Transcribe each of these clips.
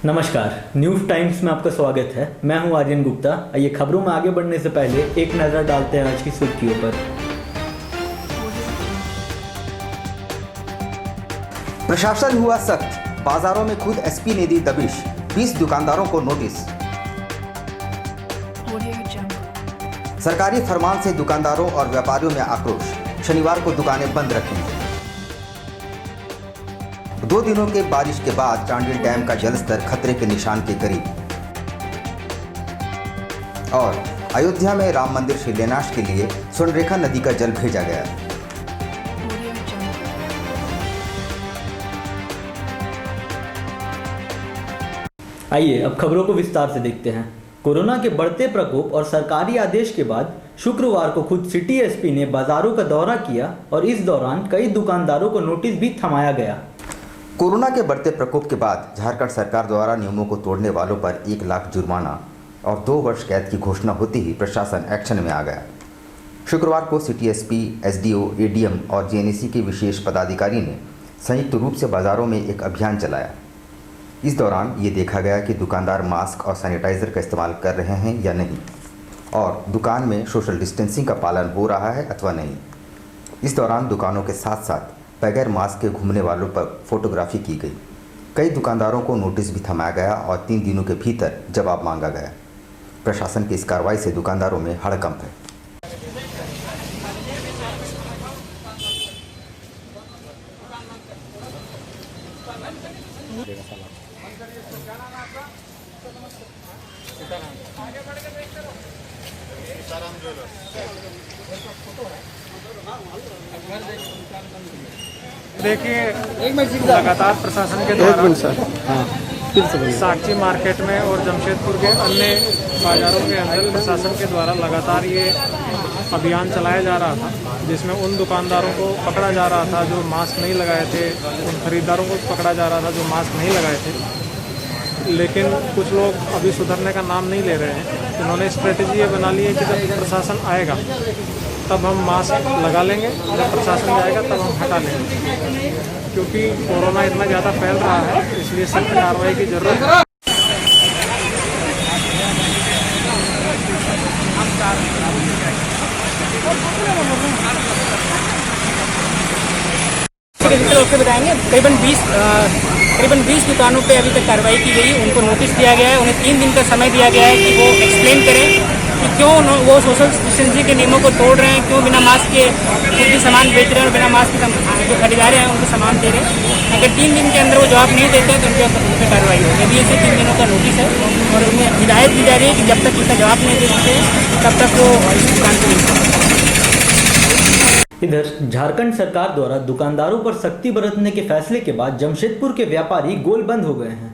नमस्कार, news times में आपका स्वागत है। मैं हूं आर्यन गुप्ता। आइए खबरों में आगे बढ़ने से पहले एक नज़र डालते हैं आज की सुर्खियों पर। प्रशासन हुआ सख्त, बाजारों में खुद एसपी ने दी दबिश, 20 दुकानदारों को नोटिस। सरकारी फरमान से दुकानदारों और व्यापारियों में आक्रोश, शनिवार को दुकानें बंद रखेंगे। 2 दिनों के बारिश के बाद चांडिल डैम का जलस्तर खतरे के निशान के करीब। और अयोध्या में राम मंदिर शिलान्यास के लिए स्वर्णरेखा नदी का जल भेजा गया। आइए अब खबरों को विस्तार से देखते हैं। कोरोना के बढ़ते प्रकोप और सरकारी आदेश के बाद शुक्रवार को खुद सिटी एसपी ने बाजारों का दौरा किया और इस दौरान कई दुकानदारों को नोटिस भी थमाया गया। कोरोना के बढ़ते प्रकोप के बाद झारखंड सरकार द्वारा नियमों को तोड़ने वालों पर 1 लाख जुर्माना और 2 वर्ष कैद की घोषणा होते ही प्रशासन एक्शन में आ गया। शुक्रवार को सिटी एसपी, एसडीओ, एडीएम और जेएनएसी के विशेष पदाधिकारी ने संयुक्त रूप से बाजारों में एक अभियान चलाया। इस दौरान ये देखा गया कि दुकानदार मास्क और सैनिटाइजर का इस्तेमाल कर रहे हैं या नहीं और दुकान में सोशल डिस्टेंसिंग का पालन हो रहा है अथवा नहीं। इस दौरान दुकानों के साथ साथ बगैर मास्क के घूमने वालों पर फोटोग्राफी की गई। कई दुकानदारों को नोटिस भी थमाया गया और 3 दिनों के भीतर जवाब मांगा गया। प्रशासन की इस कार्रवाई से दुकानदारों में हड़कंप है। देखिए, लगातार प्रशासन के द्वारा साक्षी मार्केट में और जमशेदपुर के अन्य बाजारों के अंदर प्रशासन के द्वारा लगातार ये अभियान चलाया जा रहा था, जिसमें उन दुकानदारों को पकड़ा जा रहा था जो मास्क नहीं लगाए थे, उन खरीदारों को पकड़ा जा रहा था जो मास्क नहीं लगाए थे। लेकिन कुछ लोग अभी सुधरने का नाम नहीं ले रहे हैं। उन्होंने स्ट्रेटेजी ये बना ली है कि जब प्रशासन आएगा तब हम मास्क लगा लेंगे, जब प्रशासन जाएगा तब हम हटा लेंगे, क्योंकि कोरोना इतना ज़्यादा फैल रहा है, इसलिए सख्त कार्रवाई की जरूरत है। उसके बताएंगे करीबन 20 दुकानों पे अभी तक कार्रवाई की गई। उनको नोटिस दिया गया है, उन्हें 3 दिन का समय दिया गया है कि वो एक्सप्लेन करें कि क्यों वो सोशल डिस्टेंसिंग के नियमों को तोड़ रहे हैं, क्यों बिना मास्क के कुछ भी सामान बेच रहे हैं और बिना मास्क के जो खरीदार हैं उनको सामान दे रहे हैं। अगर 3 दिन के अंदर वो जवाब नहीं देते हैं तो उन पर कार्रवाई होगी। अभी ऐसे 3 दिनों का नोटिस है और उन्हें हिदायत दी जा रही है कि जब तक इसका जवाब नहीं दे सकते तब तक वो इस दुकान को नहीं खोलें। इधर झारखंड सरकार द्वारा दुकानदारों पर सख्ती बरतने के फैसले के बाद जमशेदपुर के व्यापारी गोलबंद हो गए हैं।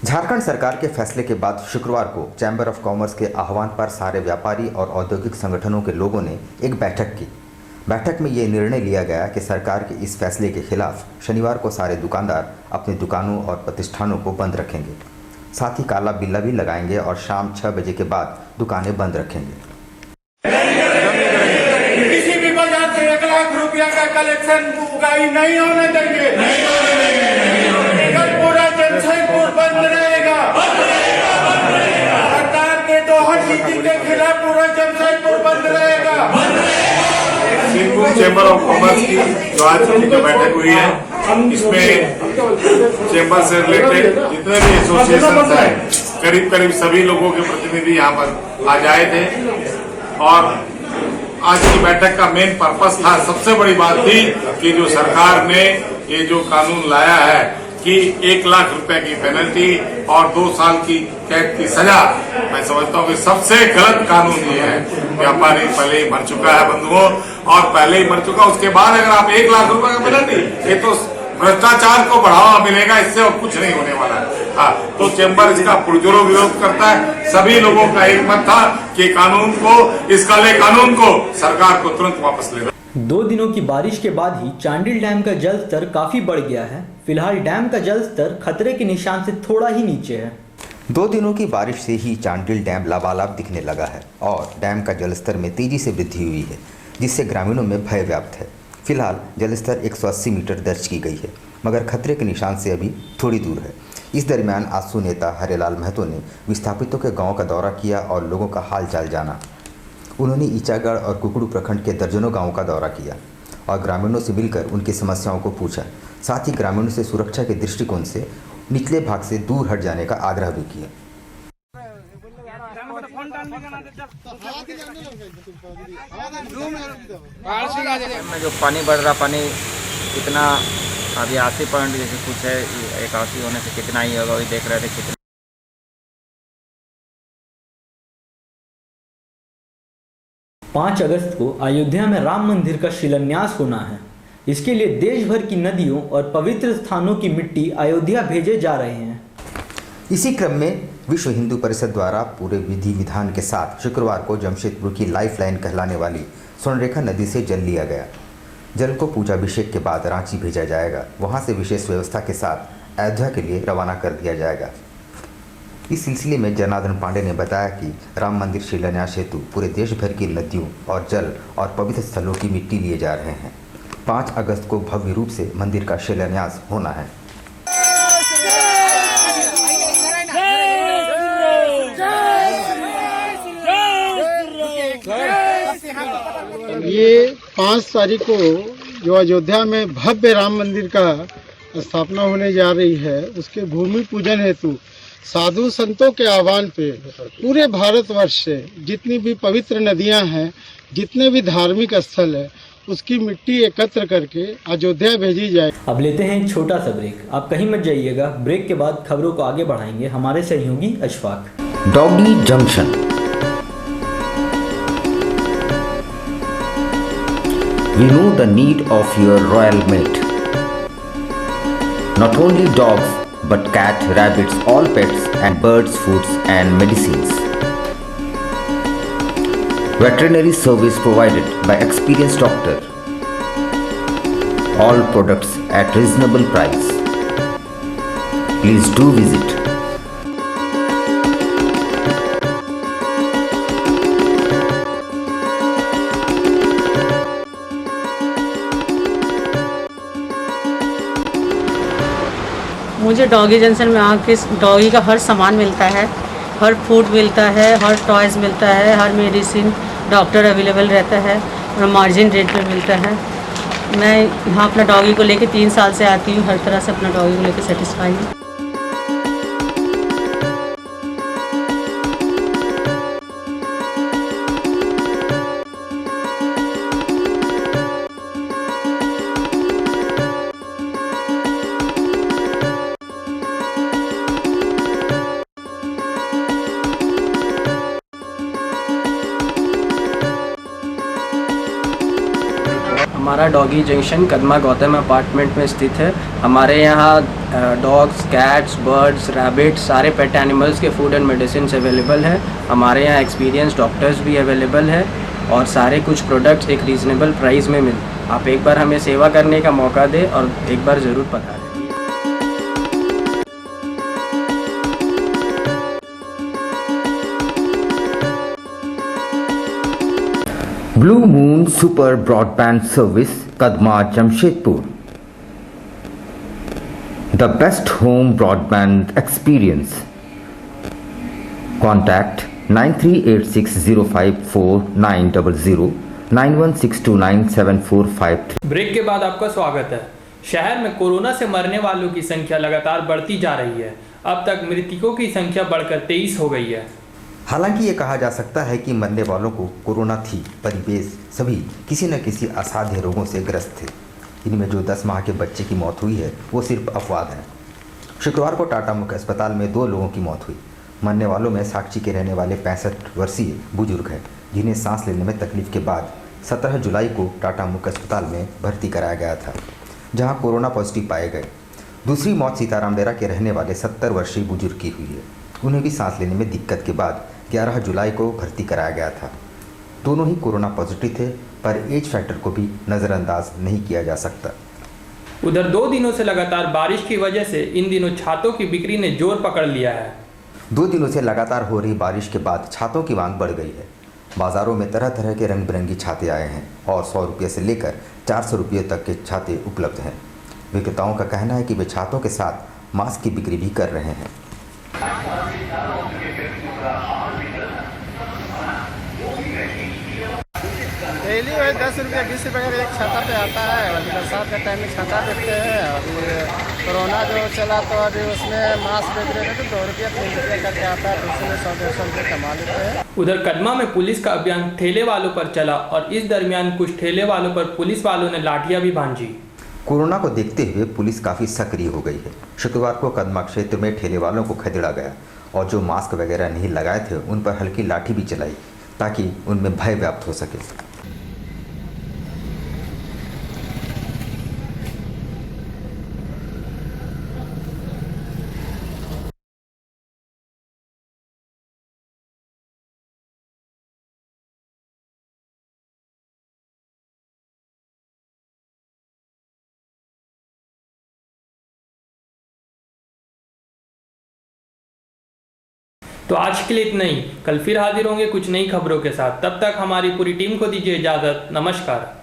झारखंड सरकार के फैसले के बाद शुक्रवार को चैम्बर ऑफ कॉमर्स के आह्वान पर सारे व्यापारी और औद्योगिक संगठनों के लोगों ने एक बैठक की। बैठक में ये निर्णय लिया गया कि सरकार के इस फैसले के खिलाफ शनिवार को सारे दुकानदार अपने दुकानों और प्रतिष्ठानों को बंद रखेंगे। साथ ही काला बिल्ला भी लगाएंगे और शाम 6 बजे के बाद दुकानें बंद रखेंगे। किसी भी बाजार से 1 लाख रुपया का कलेक्शन उगाई नहीं होने देंगे। कल पूरा जमशेदपुर बंद रहेगा। सरकार के दोहन नीति के खिलाफ पूरा जमशेदपुर बंद रहेगा। चैम्बर ऑफ कॉमर्स की जो आज की जो बैठक हुई है, इसमें चैम्बर से रिलेटेड जितने भी एसोसिएशन है, करीब सभी लोगों के प्रतिनिधि यहाँ पर आज आए थे। और आज की बैठक का मेन पर्पस था, सबसे बड़ी बात थी कि जो सरकार ने ये जो कानून लाया है कि 1 लाख रुपए की पेनल्टी और 2 साल की कैद की सजा, मैं समझता हूँ कि सबसे गलत कानून ये है। व्यापारी पहले ही मर चुका है बंधुओं, और पहले ही मर चुका, उसके बाद अगर आप 1 लाख रुपए का पेनल्टी, ये तो भ्रष्टाचार को बढ़ावा मिलेगा, इससे और कुछ नहीं होने वाला है। हाँ, तो चैम्बर इसका पुरजोरों विरोध करता है। सभी लोगों का एक मत था कि कानून को, इस काले कानून को सरकार को तुरंत वापस लेना। 2 दिनों की बारिश के बाद ही चांडिल डैम का जल स्तर काफी बढ़ गया है। फिलहाल डैम का जल स्तर खतरे के निशान से थोड़ा ही नीचे है। 2 दिनों की बारिश से ही चांडिल डैम लबालब दिखने लगा है और डैम का जलस्तर में तेजी से वृद्धि हुई है, जिससे ग्रामीणों में भय व्याप्त है। फिलहाल जलस्तर 180 मीटर दर्ज की गई है, मगर खतरे के निशान से अभी थोड़ी दूर है। इस दरमियान आसू नेता हरेलाल महतो ने विस्थापितों के गांव का दौरा किया और लोगों का हाल चाल जाना। उन्होंने ईचागढ़ और कुकड़ू प्रखंड के दर्जनों गांवों का दौरा किया और ग्रामीणों से मिलकर उनकी समस्याओं को पूछा। साथ ही ग्रामीणों से सुरक्षा के दृष्टिकोण से निचले भाग से दूर हट जाने का आग्रह भी किया। में जो पानी बढ़ रहा, पानी कितना अभी 80% जैसे कुछ है, 81 होने से कितना ही होगा, वही देख रहे थे कितना। 5 अगस्त को अयोध्या में राम मंदिर का शिलान्यास होना है। इसके लिए देश भर की नदियों और पवित्र स्थानों की मिट्टी अयोध्या भेजे जा रहे हैं। इसी क्रम में विश्व हिंदू परिषद द्वारा पूरे विधि विधान के साथ शुक्रवार को जमशेदपुर की लाइफलाइन कहलाने वाली स्वर्णरेखा नदी से जल लिया गया। जल को पूजाभिषेक के बाद रांची भेजा जाएगा, वहां से विशेष व्यवस्था के साथ अयोध्या के लिए रवाना कर दिया जाएगा। इस सिलसिले में जनार्दन पांडे ने बताया कि राम मंदिर शिलान्यास हेतु पूरे देश भर की नदियों और जल और पवित्र स्थलों की मिट्टी लिए जा रहे हैं। 5 अगस्त को भव्य रूप से मंदिर का शिलान्यास होना है। ये 5 तारीख को जो अयोध्या में भव्य राम मंदिर का स्थापना होने जा रही है, उसके भूमि पूजन हेतु साधु संतों के आह्वान पे पूरे भारतवर्ष से जितनी भी पवित्र नदियां हैं, जितने भी धार्मिक स्थल है, उसकी मिट्टी एकत्र करके अयोध्या भेजी जाए। अब लेते हैं एक छोटा सा ब्रेक। आप कहीं मत जाइएगा। ब्रेक के बाद खबरों को आगे बढ़ाएंगे हमारे सहयोगी Ashfaq. Doggy junction. We know the need of your royal mate. Not only dogs, but cat, rabbits, all pets and birds, foods and medicines. Veterinary service provided by experienced doctor. All products at reasonable price. Please do visit. मुझे doggy junction में आके doggy का हर सामान मिलता है, हर food मिलता है, हर toys मिलता है, हर मेडिसिन डॉक्टर अवेलेबल रहता है और मार्जिन रेट पे मिलता है। मैं यहाँ अपना डॉगी को लेके 3 साल से आती हूँ। हर तरह से अपना डॉगी को लेके सेटिस्फाई हूँ। हमारा doggy junction Kadma Gautam apartment में स्थित है। हमारे यहाँ डॉग्स, कैट्स, बर्ड्स, रैबिट्स, सारे पेट एनिमल्स के फूड एंड मेडिसिन अवेलेबल है। हमारे यहाँ एक्सपीरियंस डॉक्टर्स भी अवेलेबल है और सारे कुछ प्रोडक्ट्स एक रीज़नेबल प्राइस में मिलते। आप एक बार हमें सेवा करने का मौका दें और एक बार ज़रूर पधारें। Blue moon super broadband service, Kadma Jamshedpur. The best home broadband experience. Contact 9386054900 91629745। Break के बाद आपका स्वागत है। शहर में कोरोना से मरने वालों की संख्या लगातार बढ़ती जा रही है। अब तक मृतकों की संख्या बढ़कर 23 हो गई है। हालांकि ये कहा जा सकता है कि मरने वालों को कोरोना थी, परिवेश सभी किसी न किसी असाध्य रोगों से ग्रस्त थे। इनमें जो 10 माह के बच्चे की मौत हुई है वो सिर्फ अपवाद है। शुक्रवार को टाटा मुख्य अस्पताल में 2 लोगों की मौत हुई। मरने वालों में साक्षी के रहने वाले 65 वर्षीय बुजुर्ग हैं, जिन्हें सांस लेने में तकलीफ के बाद 17 जुलाई को टाटा मुख्य अस्पताल में भर्ती कराया गया था, जहां कोरोना पॉजिटिव पाए गए। दूसरी मौत सीताराम डेरा के रहने वाले 70 वर्षीय बुजुर्ग की हुई है। उन्हें भी सांस लेने में दिक्कत के बाद 11 जुलाई को भर्ती कराया गया था। दोनों ही कोरोना पॉजिटिव थे, पर एज फैक्टर को भी नज़रअंदाज नहीं किया जा सकता। उधर 2 दिनों से लगातार बारिश की वजह से इन दिनों छातों की बिक्री ने जोर पकड़ लिया है। 2 दिनों से लगातार हो रही बारिश के बाद छातों की मांग बढ़ गई है। बाज़ारों में तरह तरह के रंग बिरंगी छाते आए हैं और 100 रुपये से लेकर 400 रुपये तक के छाते उपलब्ध हैं। विक्रेताओं का कहना है कि वे छातों के साथ मास्क की बिक्री भी कर रहे हैं। डेली वही 10 रुपये 20 रुपये का एक छाता पे आता है। अभी बरसात के टाइम में छाता बेचते हैं। अभी कोरोना जो चला तो अभी उसमें मास्क बेच रहे थे तो 2 रुपये 3 रुपये करके आता है, तो उसमें 100-150 रुपये कमा लेते हैं। उधर कदमा में पुलिस का अभियान ठेले वालों पर चला और इस दरमियान कुछ ठेले वालों पर पुलिस वालों ने लाठियां भी भांजी। कोरोना को देखते हुए पुलिस काफ़ी सक्रिय हो गई है। शुक्रवार को कदमा क्षेत्र में ठेले वालों को खदेड़ा गया और जो मास्क वगैरह नहीं लगाए थे उन पर हल्की लाठी भी चलाई ताकि उनमें भय व्याप्त हो सके। तो आज के लिए इतना ही। कल फिर हाजिर होंगे कुछ नई खबरों के साथ। तब तक हमारी पूरी टीम को दीजिए इजाजत। नमस्कार।